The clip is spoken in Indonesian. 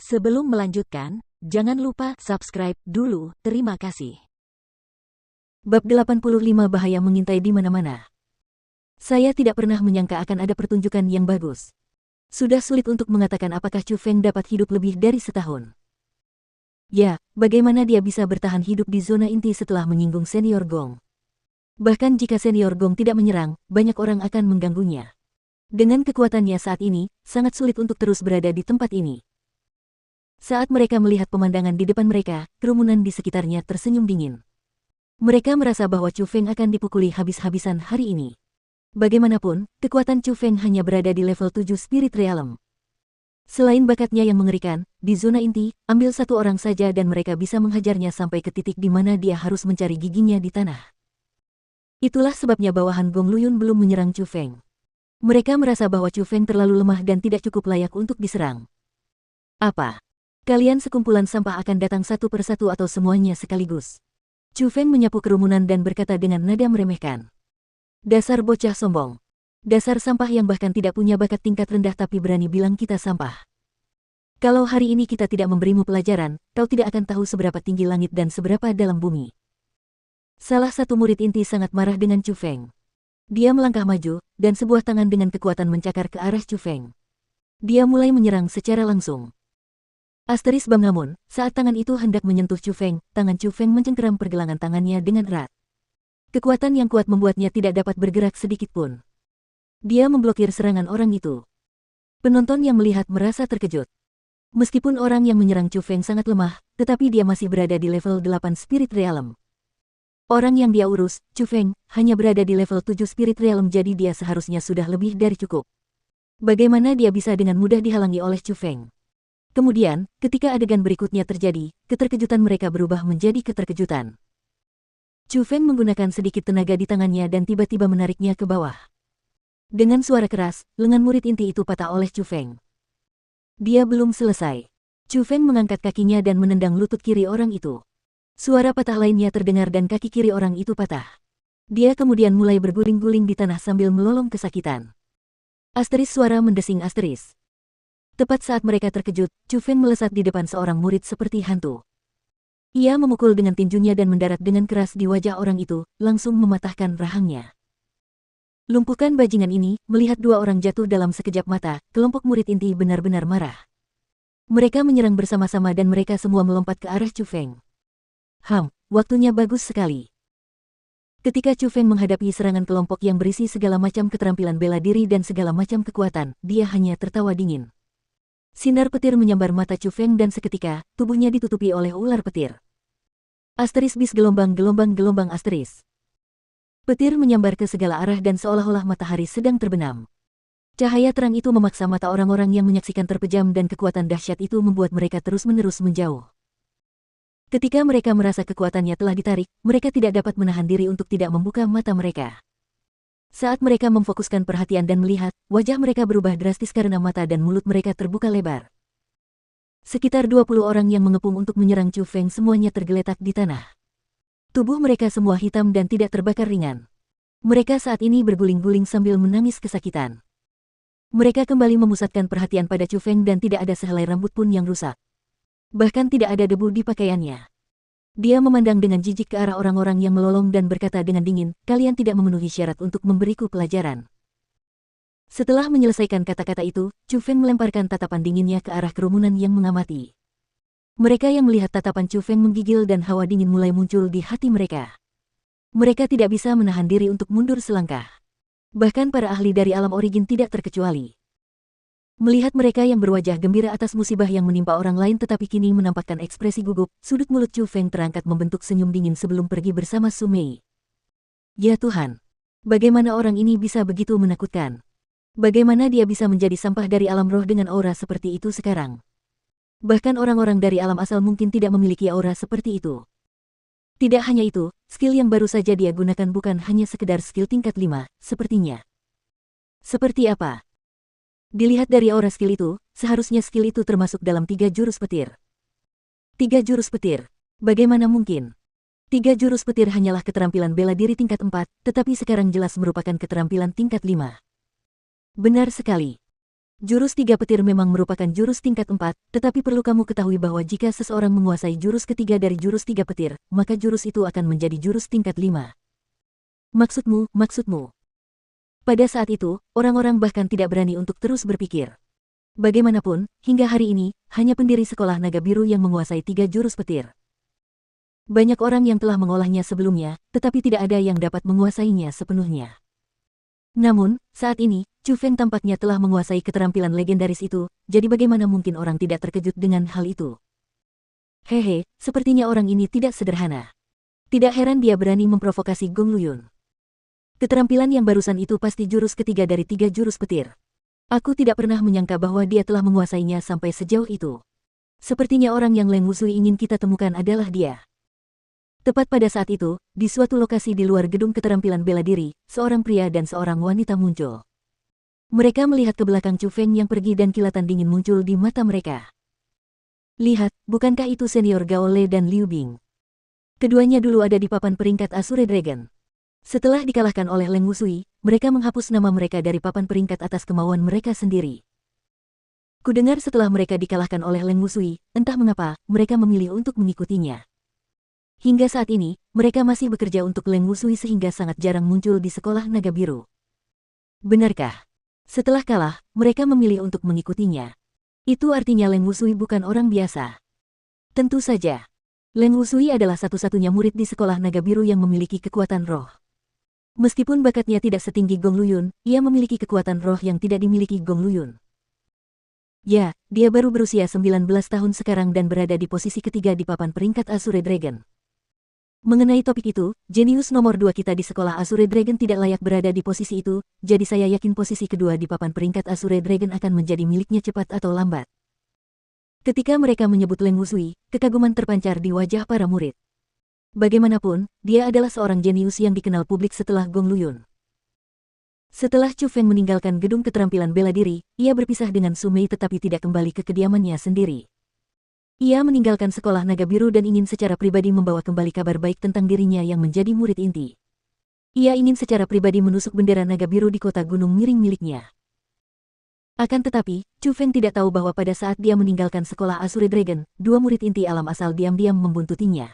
Sebelum melanjutkan, jangan lupa subscribe dulu, terima kasih. Bab 85 Bahaya mengintai di mana-mana. Saya tidak pernah menyangka akan ada pertunjukan yang bagus. Sudah sulit untuk mengatakan apakah Chu Feng dapat hidup lebih dari setahun. Ya, bagaimana dia bisa bertahan hidup di zona inti setelah menyinggung senior Gong. Bahkan jika senior Gong tidak menyerang, banyak orang akan mengganggunya. Dengan kekuatannya saat ini, sangat sulit untuk terus berada di tempat ini. Saat mereka melihat pemandangan di depan mereka, kerumunan di sekitarnya tersenyum dingin. Mereka merasa bahwa Chu Feng akan dipukuli habis-habisan hari ini. Bagaimanapun, kekuatan Chu Feng hanya berada di level 7 Spirit Realm. Selain bakatnya yang mengerikan, di zona inti, ambil satu orang saja dan mereka bisa menghajarnya sampai ke titik di mana dia harus mencari giginya di tanah. Itulah sebabnya bawahan Gong Luyun belum menyerang Chu Feng. Mereka merasa bahwa Chu Feng terlalu lemah dan tidak cukup layak untuk diserang. Apa? Kalian sekumpulan sampah akan datang satu persatu atau semuanya sekaligus? Chu Feng menyapu kerumunan dan berkata dengan nada meremehkan. Dasar bocah sombong. Dasar sampah yang bahkan tidak punya bakat tingkat rendah tapi berani bilang kita sampah. Kalau hari ini kita tidak memberimu pelajaran, kau tidak akan tahu seberapa tinggi langit dan seberapa dalam bumi. Salah satu murid inti sangat marah dengan Chu Feng. Dia melangkah maju, dan sebuah tangan dengan kekuatan mencakar ke arah Chu Feng. Dia mulai menyerang secara langsung. Asteris Bam namun, saat tangan itu hendak menyentuh Chu Feng, tangan Chu Feng mencengkeram pergelangan tangannya dengan erat. Kekuatan yang kuat membuatnya tidak dapat bergerak sedikit pun. Dia memblokir serangan orang itu. Penonton yang melihat merasa terkejut. Meskipun orang yang menyerang Chu Feng sangat lemah, tetapi dia masih berada di level 8 Spirit Realm. Orang yang dia urus, Chu Feng, hanya berada di level 7 Spirit Realm jadi dia seharusnya sudah lebih dari cukup. Bagaimana dia bisa dengan mudah dihalangi oleh Chu Feng? Kemudian, ketika adegan berikutnya terjadi, keterkejutan mereka berubah menjadi keterkejutan. Chu Feng menggunakan sedikit tenaga di tangannya dan tiba-tiba menariknya ke bawah. Dengan suara keras, lengan murid inti itu patah oleh Chu Feng. Dia belum selesai. Chu Feng mengangkat kakinya dan menendang lutut kiri orang itu. Suara patah lainnya terdengar dan kaki kiri orang itu patah. Dia kemudian mulai berguling-guling di tanah sambil melolong kesakitan. Asteris suara mendesing asteris. Tepat saat mereka terkejut, Chu Feng melesat di depan seorang murid seperti hantu. Ia memukul dengan tinjunya dan mendarat dengan keras di wajah orang itu, langsung mematahkan rahangnya. Lumpuhkan bajingan ini, melihat dua orang jatuh dalam sekejap mata, kelompok murid inti benar-benar marah. Mereka menyerang bersama-sama dan mereka semua melompat ke arah Chu Feng. Waktunya bagus sekali. Ketika Chu Feng menghadapi serangan kelompok yang berisi segala macam keterampilan bela diri dan segala macam kekuatan, dia hanya tertawa dingin. Sinar petir menyambar mata Chu Feng dan seketika, tubuhnya ditutupi oleh ular petir. Asteris bis gelombang asteris. Petir menyambar ke segala arah dan seolah-olah matahari sedang terbenam. Cahaya terang itu memaksa mata orang-orang yang menyaksikan terpejam dan kekuatan dahsyat itu membuat mereka terus-menerus menjauh. Ketika mereka merasa kekuatannya telah ditarik, mereka tidak dapat menahan diri untuk tidak membuka mata mereka. Saat mereka memfokuskan perhatian dan melihat, wajah mereka berubah drastis karena mata dan mulut mereka terbuka lebar. Sekitar 20 orang yang mengepung untuk menyerang Chu Feng semuanya tergeletak di tanah. Tubuh mereka semua hitam dan tidak terbakar ringan. Mereka saat ini berguling-guling sambil menangis kesakitan. Mereka kembali memusatkan perhatian pada Chu Feng dan tidak ada sehelai rambut pun yang rusak. Bahkan tidak ada debu di pakaiannya. Dia memandang dengan jijik ke arah orang-orang yang melolong dan berkata dengan dingin, kalian tidak memenuhi syarat untuk memberiku pelajaran. Setelah menyelesaikan kata-kata itu, Chu Feng melemparkan tatapan dinginnya ke arah kerumunan yang mengamati. Mereka yang melihat tatapan Chu Feng menggigil dan hawa dingin mulai muncul di hati mereka. Mereka tidak bisa menahan diri untuk mundur selangkah. Bahkan para ahli dari alam origin tidak terkecuali. Melihat mereka yang berwajah gembira atas musibah yang menimpa orang lain tetapi kini menampakkan ekspresi gugup, sudut mulut Chu Feng terangkat membentuk senyum dingin sebelum pergi bersama Su Mei. Ya Tuhan! Bagaimana orang ini bisa begitu menakutkan? Bagaimana dia bisa menjadi sampah dari alam roh dengan aura seperti itu sekarang? Bahkan orang-orang dari alam asal mungkin tidak memiliki aura seperti itu. Tidak hanya itu, skill yang baru saja dia gunakan bukan hanya sekedar skill tingkat 5, sepertinya. Seperti apa? Dilihat dari aura skill itu, seharusnya skill itu termasuk dalam 3 jurus petir. 3 jurus petir. Bagaimana mungkin? 3 jurus petir hanyalah keterampilan bela diri tingkat 4, tetapi sekarang jelas merupakan keterampilan tingkat 5. Benar sekali. Jurus tiga petir memang merupakan jurus tingkat 4, tetapi perlu kamu ketahui bahwa jika seseorang menguasai jurus ketiga dari jurus tiga petir, maka jurus itu akan menjadi jurus tingkat 5. Maksudmu. Pada saat itu, orang-orang bahkan tidak berani untuk terus berpikir. Bagaimanapun, hingga hari ini, hanya pendiri sekolah naga biru yang menguasai 3 jurus petir. Banyak orang yang telah mengolahnya sebelumnya, tetapi tidak ada yang dapat menguasainya sepenuhnya. Namun, saat ini, Chu Feng tampaknya telah menguasai keterampilan legendaris itu, jadi bagaimana mungkin orang tidak terkejut dengan hal itu? Hehe, sepertinya orang ini tidak sederhana. Tidak heran dia berani memprovokasi Gong Luyun. Keterampilan yang barusan itu pasti jurus ketiga dari 3 jurus petir. Aku tidak pernah menyangka bahwa dia telah menguasainya sampai sejauh itu. Sepertinya orang yang Leng Wusui ingin kita temukan adalah dia. Tepat pada saat itu, di suatu lokasi di luar gedung keterampilan bela diri, seorang pria dan seorang wanita muncul. Mereka melihat ke belakang Chu Feng yang pergi dan kilatan dingin muncul di mata mereka. Lihat, bukankah itu senior Gao Le dan Liu Bing? Keduanya dulu ada di papan peringkat Azure Dragon. Setelah dikalahkan oleh Leng Wusui, mereka menghapus nama mereka dari papan peringkat atas kemauan mereka sendiri. Kudengar setelah mereka dikalahkan oleh Leng Wusui, entah mengapa, mereka memilih untuk mengikutinya. Hingga saat ini, mereka masih bekerja untuk Leng Wusui sehingga sangat jarang muncul di sekolah naga biru. Benarkah? Setelah kalah, mereka memilih untuk mengikutinya. Itu artinya Leng Wusui bukan orang biasa. Tentu saja. Leng Wusui adalah satu-satunya murid di sekolah naga biru yang memiliki kekuatan roh. Meskipun bakatnya tidak setinggi Gong Luyun, ia memiliki kekuatan roh yang tidak dimiliki Gong Luyun. Ya, dia baru berusia 19 tahun sekarang dan berada di posisi ketiga di papan peringkat Azure Dragon. Mengenai topik itu, jenius nomor 2 kita di sekolah Azure Dragon tidak layak berada di posisi itu, jadi saya yakin posisi kedua di papan peringkat Azure Dragon akan menjadi miliknya cepat atau lambat. Ketika mereka menyebut Leng Wusui, kekaguman terpancar di wajah para murid. Bagaimanapun, dia adalah seorang jenius yang dikenal publik setelah Gong Luyun. Setelah Chu Feng meninggalkan gedung keterampilan bela diri, ia berpisah dengan Su Mei tetapi tidak kembali ke kediamannya sendiri. Ia meninggalkan sekolah naga biru dan ingin secara pribadi membawa kembali kabar baik tentang dirinya yang menjadi murid inti. Ia ingin secara pribadi menusuk bendera naga biru di kota gunung miring miliknya. Akan tetapi, Chu Feng tidak tahu bahwa pada saat dia meninggalkan sekolah Azure Dragon, 2 murid inti alam asal diam-diam membuntutinya.